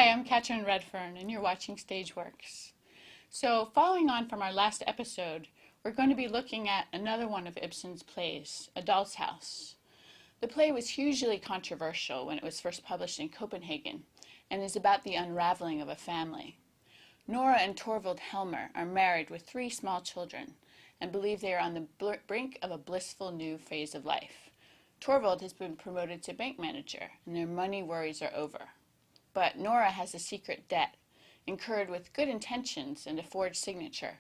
Hi, I'm Katrin Redfern, and you're watching StageWorks. So, following on from our last episode, we're going to be looking at another one of Ibsen's plays, A Doll's House. The play was hugely controversial when it was first published in Copenhagen, and is about the unraveling of a family. Nora and Torvald Helmer are married with 3 small children, and believe they are on the brink of a blissful new phase of life. Torvald has been promoted to bank manager, and their money worries are over. But Nora has a secret debt, incurred with good intentions and a forged signature,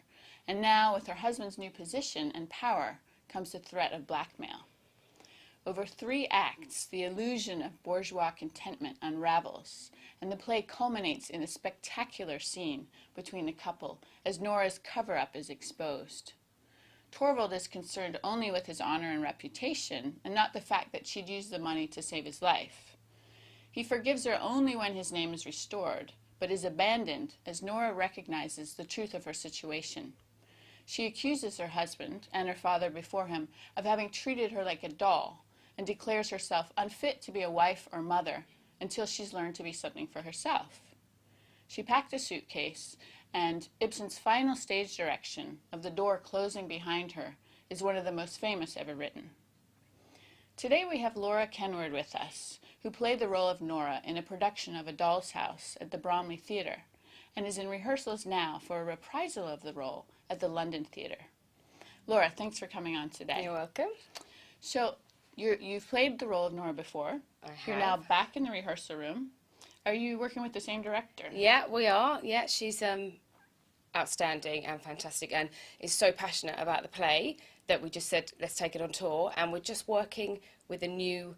and now with her husband's new position and power comes the threat of blackmail. Over 3 acts, the illusion of bourgeois contentment unravels, and the play culminates in a spectacular scene between the couple as Nora's cover-up is exposed. Torvald is concerned only with his honor and reputation, and not the fact that she'd used the money to save his life. He forgives her only when his name is restored, but is abandoned as Nora recognizes the truth of her situation. She accuses her husband, and her father before him, of having treated her like a doll, and declares herself unfit to be a wife or mother until she's learned to be something for herself. She packed a suitcase, and Ibsen's final stage direction of the door closing behind her is one of the most famous ever written. Today we have Laura Kenward with us, who played the role of Nora in a production of A Doll's House at the Bromley Theatre, and is in rehearsals now for a reprisal of the role at the London Theatre. Laura, thanks for coming on today. You're welcome. So, you've played the role of Nora before. I have. You're now back in the rehearsal room. Are you working with the same director? Yeah, we are. Yeah, she's outstanding and fantastic, and is so passionate about the play that we just said, let's take it on tour, and we're just working with a new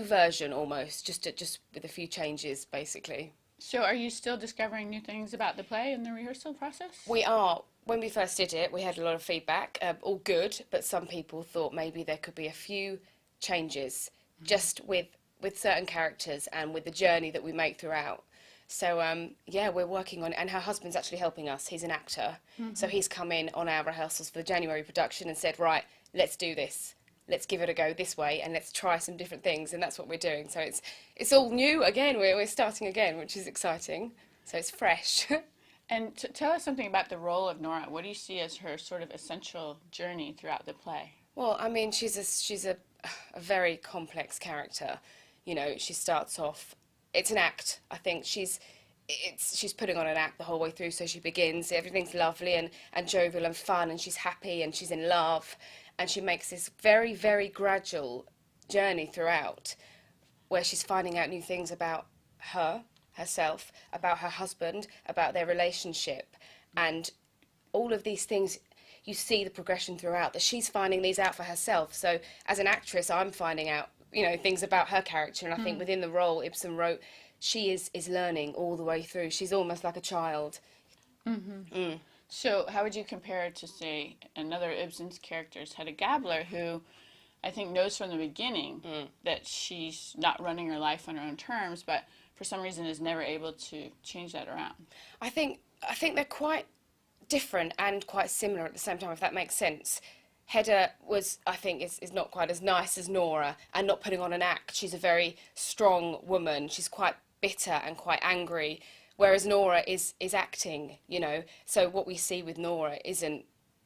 version almost, just with a few changes, basically. So are you still discovering new things about the play in the rehearsal process? We are. When we first did it, we had a lot of feedback, all good, but some people thought maybe there could be a few changes, just with certain characters and with the journey that we make throughout. So, yeah, we're working on it, and her husband's actually helping us. He's an actor, so he's come in on our rehearsals for the January production and said, right, let's do this. Let's give it a go this way, and let's try some different things, and that's what we're doing. So it's all new again. We're starting again, which is exciting. So it's fresh. And tell us something about the role of Nora. What do you see as her sort of essential journey throughout the play? Well, I mean, she's a very complex character. You know, she starts off. It's an act. I think she's putting on an act the whole way through. So she begins. Everything's lovely and jovial and fun, and she's happy and she's in love. And she makes this very, very gradual journey throughout where she's finding out new things about herself, about her husband, about their relationship. And all of these things, you see the progression throughout, that she's finding these out for herself. So as an actress, I'm finding out, things about her character. And I think within the role Ibsen wrote, she is learning all the way through. She's almost like a child. Mm-hmm. Mm. So how would you compare it to, say, another Ibsen's characters, Hedda Gabler, who I think knows from the beginning that she's not running her life on her own terms, but for some reason is never able to change that around? I think they're quite different and quite similar at the same time, if that makes sense. Hedda is not quite as nice as Nora, and not putting on an act. She's a very strong woman. She's quite bitter and quite angry. Whereas Nora is acting, So what we see with Nora isn't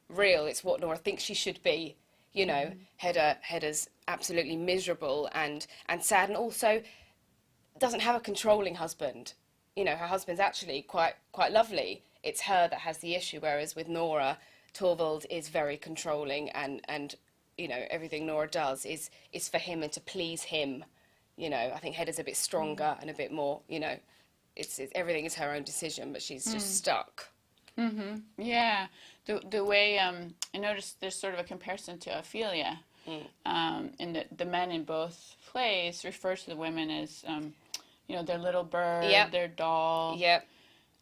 real. It's what Nora thinks she should be, Hedda's absolutely miserable and sad, and also doesn't have a controlling husband. Her husband's actually quite lovely. It's her that has the issue, whereas with Nora, Torvald is very controlling, and everything Nora does is for him and to please him. I think Hedda's a bit stronger and a bit more, It's everything is her own decision, but she's just stuck. Mm-hmm. Yeah. The way I noticed there's sort of a comparison to Ophelia, in the men in both plays refer to the women as their little bird, their doll. Yep.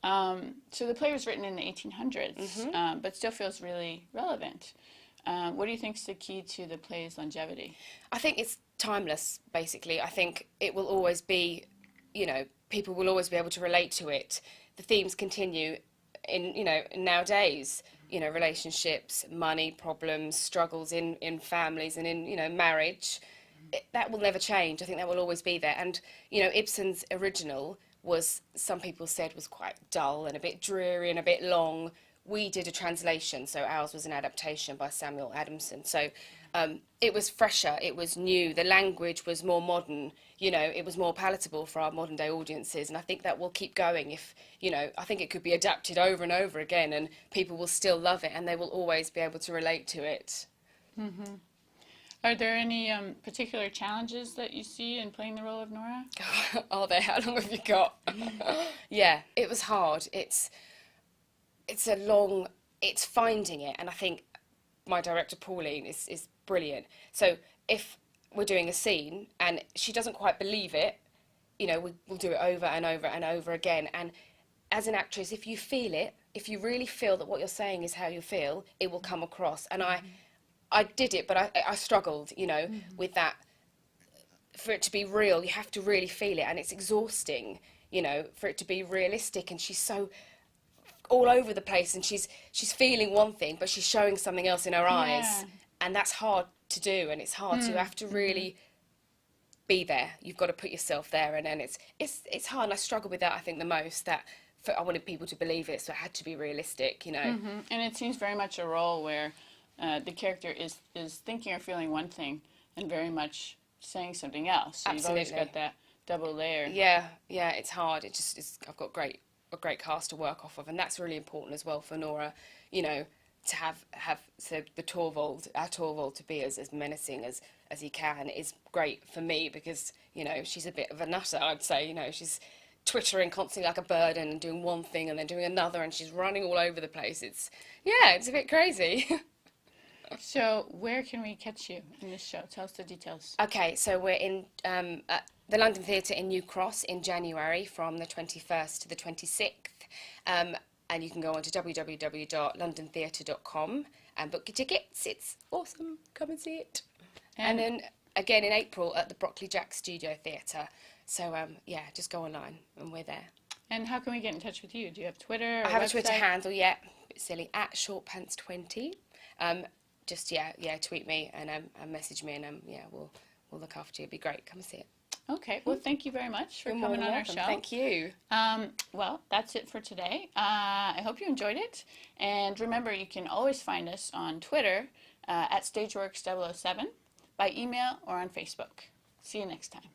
So the play was written in the 1800s, but still feels really relevant. What do you think is the key to the play's longevity? I think it's timeless. Basically, I think it will always be, people will always be able to relate to it. The themes continue in nowadays, relationships, money problems, struggles in families and in marriage. That will never change. I think that will always be there. And Ibsen's original was, some people said, was quite dull and a bit dreary and a bit long. We did a translation, so ours was an adaptation by Samuel Adamson. So it was fresher, it was new, the language was more modern, you know, it was more palatable for our modern day audiences. And I think that will keep going if, you know, I think it could be adapted over and over again and people will still love it and they will always be able to relate to it. Mm-hmm. Are there any particular challenges that you see in playing the role of Nora? Are there? How long have you got? Yeah, it was hard. It's finding it, and I think my director Pauline is brilliant. So if we're doing a scene and she doesn't quite believe it, you know, we'll do it over and over and over again. And as an actress, if you feel it, if you really feel that what you're saying is how you feel, it will come across. And I did it, but I struggled, you know, with that. For it to be real, you have to really feel it, and it's exhausting, you know, for it to be realistic. And she's so all over the place, and she's feeling one thing, but she's showing something else in her eyes, and that's hard to do. And it's hard. So you have to really be there. You've got to put yourself there, and then it's hard. And I struggle with that. I think the most that. I wanted people to believe it, so it had to be realistic, you know. And it seems very much a role where the character is thinking or feeling one thing and very much saying something else. So Absolutely. You've always got that double layer. Yeah, it's hard. I've got a great cast to work off of, and that's really important as well for Nora, you know, to have so the our Torvald to be as menacing as he can is great for me because, you know, she's a bit of a nutter, I'd say, you know, she's twittering constantly like a bird and doing one thing and then doing another, and she's running all over the place. It's a bit crazy. So where can we catch you in this show? Tell us the details. Okay, so we're in at the London Theatre in New Cross in January from the 21st to the 26th. And you can go on to www.londontheatre.com and book your tickets. It's awesome. Come and see it. And then again in April at the Brockley Jack Studio Theatre. So, just go online and we're there. And how can we get in touch with you? Do you have Twitter? I have a Twitter handle, a bit silly, at shortpants20. Tweet me and message me, and we'll look after you. It'd be great. Come and see it. Okay. Well, thank you very much for coming on our show. Thank you. Well, that's it for today. I hope you enjoyed it. And remember, you can always find us on Twitter at StageWorks 007, by email, or on Facebook. See you next time.